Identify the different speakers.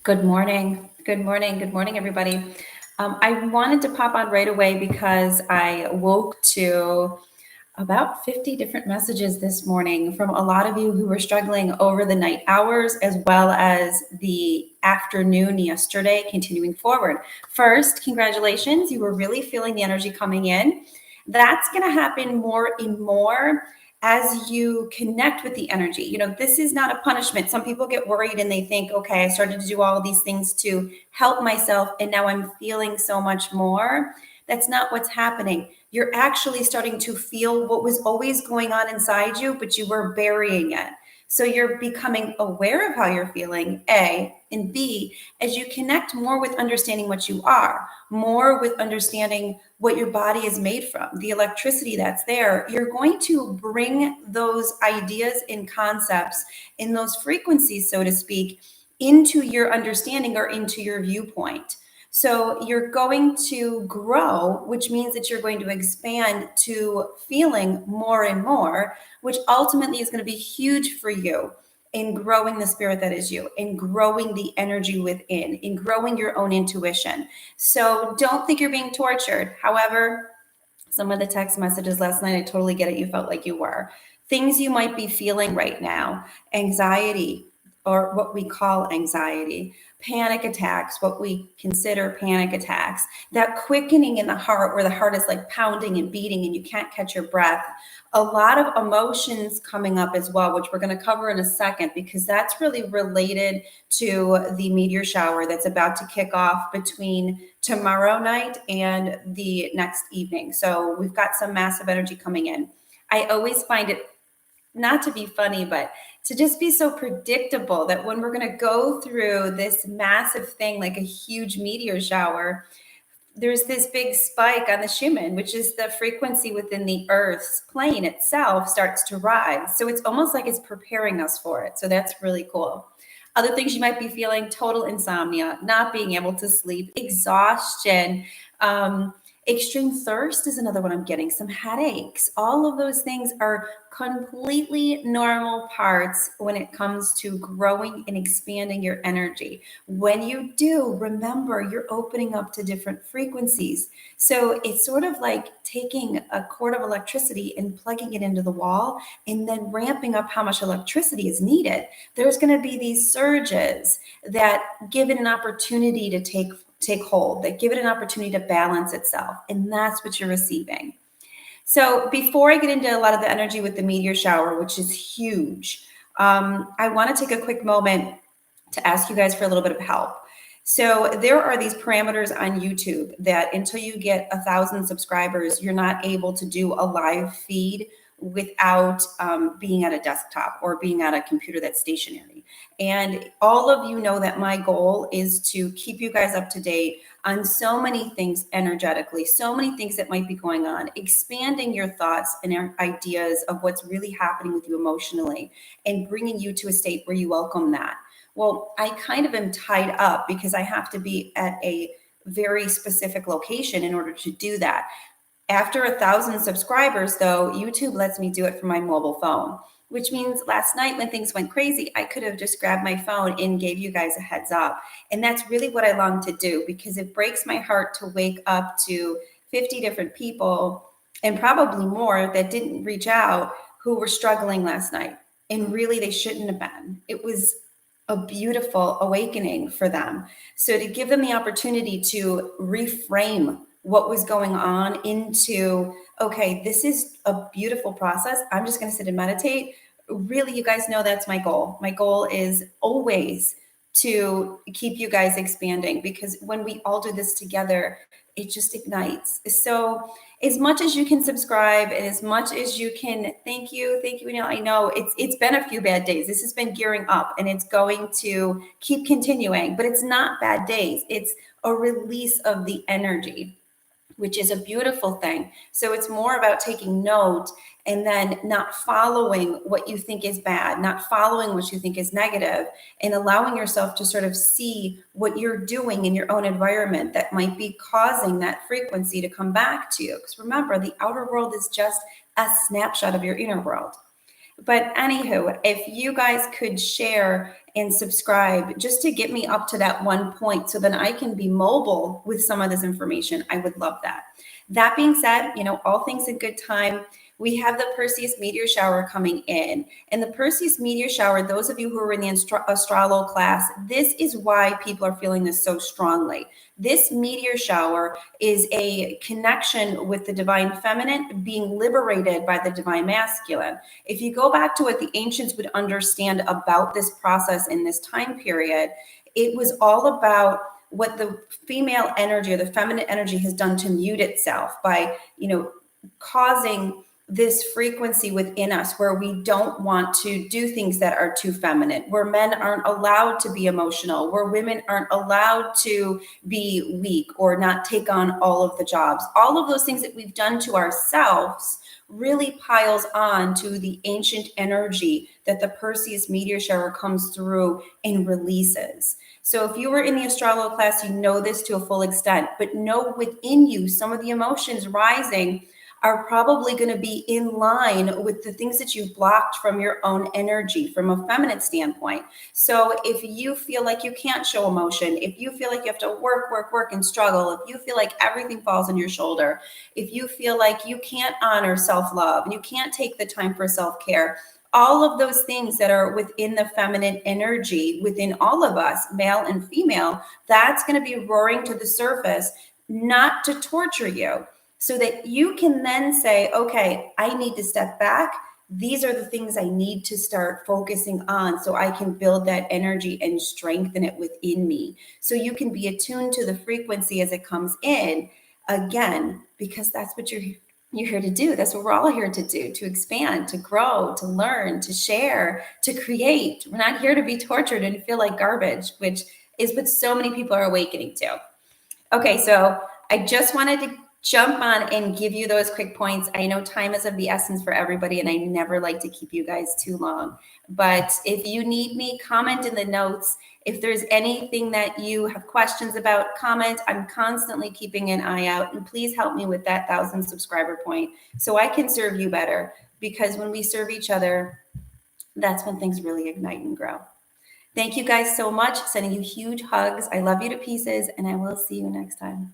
Speaker 1: Good morning. Good morning. Good morning, everybody. I wanted to pop on right away because I woke to about 50 different messages this morning from a lot of you who were struggling over the night hours as well as the afternoon yesterday, continuing forward. First, congratulations. You were really feeling the energy coming in. That's going to happen more and more as you connect with the energy. This is not a punishment. Some people get worried and they think, okay, I started to do all of these things to help myself and now I'm feeling so much more. That's not what's happening. You're actually starting to feel what was always going on inside you, but you were burying it. So you're becoming aware of how you're feeling, A, and B, as you connect more with understanding what you are, more with understanding what your body is made from, the electricity that's there, you're going to bring those ideas and concepts in those frequencies, so to speak, into your understanding or into your viewpoint. So you're going to grow, which means that you're going to expand to feeling more and more, which ultimately is going to be huge for you in growing the spirit that is you, in growing the energy within, in growing your own intuition. So don't think you're being tortured. However, some of the text messages last night, I totally get it. You felt like you were. Things you might be feeling right now, anxiety, or what we call anxiety, panic attacks, what we consider panic attacks, that quickening in the heart where the heart is like pounding and beating and you can't catch your breath. A lot of emotions coming up as well, which we're going to cover in a second, because that's really related to the meteor shower that's about to kick off between tomorrow night and the next evening. So we've got some massive energy coming in. I always find it not to be funny, but to just be so predictable that when we're going to go through this massive thing, like a huge meteor shower, there's this big spike on the Schumann, which is the frequency within the Earth's plane itself starts to rise. So it's almost like it's preparing us for it. So that's really cool. Other things you might be feeling: total insomnia, not being able to sleep, exhaustion, extreme thirst is another one I'm getting, some headaches. All of those things are completely normal parts when it comes to growing and expanding your energy. When you do, remember, you're opening up to different frequencies. So it's sort of like taking a cord of electricity and plugging it into the wall and then ramping up how much electricity is needed. There's going to be these surges that give it an opportunity to take hold, that give it an opportunity to balance itself. And that's what you're receiving. So before I get into a lot of the energy with the meteor shower, which is huge, I want to take a quick moment to ask you guys for a little bit of help. So there are these parameters on YouTube that until you get 1,000 subscribers, you're not able to do a live feed without being at a desktop or being at a computer that's stationary. And all of you know that my goal is to keep you guys up to date on so many things energetically, so many things that might be going on, expanding your thoughts and your ideas of what's really happening with you emotionally and bringing you to a state where you welcome that. Well, I kind of am tied up because I have to be at a very specific location in order to do that. After 1,000 subscribers, though, YouTube lets me do it from my mobile phone, which means last night when things went crazy, I could have just grabbed my phone and gave you guys a heads up. And that's really what I long to do, because it breaks my heart to wake up to 50 different people and probably more that didn't reach out who were struggling last night. And really, they shouldn't have been. It was a beautiful awakening for them. So to give them the opportunity to reframe what was going on into, okay, this is a beautiful process. I'm just going to sit and meditate. Really, you guys know that's my goal. My goal is always to keep you guys expanding, because when we all do this together, it just ignites. So as much as you can subscribe and as much as you can, thank you. I know it's been a few bad days. This has been gearing up and it's going to keep continuing, but it's not bad days. It's a release of the energy, which is a beautiful thing. So it's more about taking note and then not following what you think is bad, not following what you think is negative, and allowing yourself to sort of see what you're doing in your own environment that might be causing that frequency to come back to you. Because remember, the outer world is just a snapshot of your inner world. But anywho, if you guys could share and subscribe just to get me up to that 1 point so then I can be mobile with some of this information, I would love that. That being said, all things in good time. We have the Perseids Meteor shower coming in. And the Perseids Meteor shower, those of you who are in the astrology class, this is why people are feeling this so strongly. This meteor shower is a connection with the divine feminine being liberated by the divine masculine. If you go back to what the ancients would understand about this process in this time period, it was all about what the female energy or the feminine energy has done to mute itself by, causing this frequency within us where we don't want to do things that are too feminine, where men aren't allowed to be emotional, where women aren't allowed to be weak or not take on all of the jobs. All of those things that we've done to ourselves really piles on to the ancient energy that the Perseids meteor shower comes through and releases. So if you were in the astrology class, you know this to a full extent, but know within you some of the emotions rising are probably going to be in line with the things that you've blocked from your own energy from a feminine standpoint. So if you feel like you can't show emotion, if you feel like you have to work and struggle, if you feel like everything falls on your shoulder, if you feel like you can't honor self-love and you can't take the time for self-care, all of those things that are within the feminine energy within all of us, male and female, that's going to be roaring to the surface, not to torture you, so that you can then say, okay, I need to step back. These are the things I need to start focusing on so I can build that energy and strengthen it within me. So you can be attuned to the frequency as it comes in, again, because that's what you're here to do. That's what we're all here to do, to expand, to grow, to learn, to share, to create. We're not here to be tortured and feel like garbage, which is what so many people are awakening to. Okay, so I just wanted to jump on and give you those quick points. I know time is of the essence for everybody, and I never like to keep you guys too long. But if you need me, comment in the notes. If there's anything that you have questions about, comment. I'm constantly keeping an eye out, and please help me with that 1,000 subscriber point so I can serve you better, because when we serve each other, that's when things really ignite and grow. Thank you guys so much. Sending you huge hugs. I love you to pieces, and I will see you next time.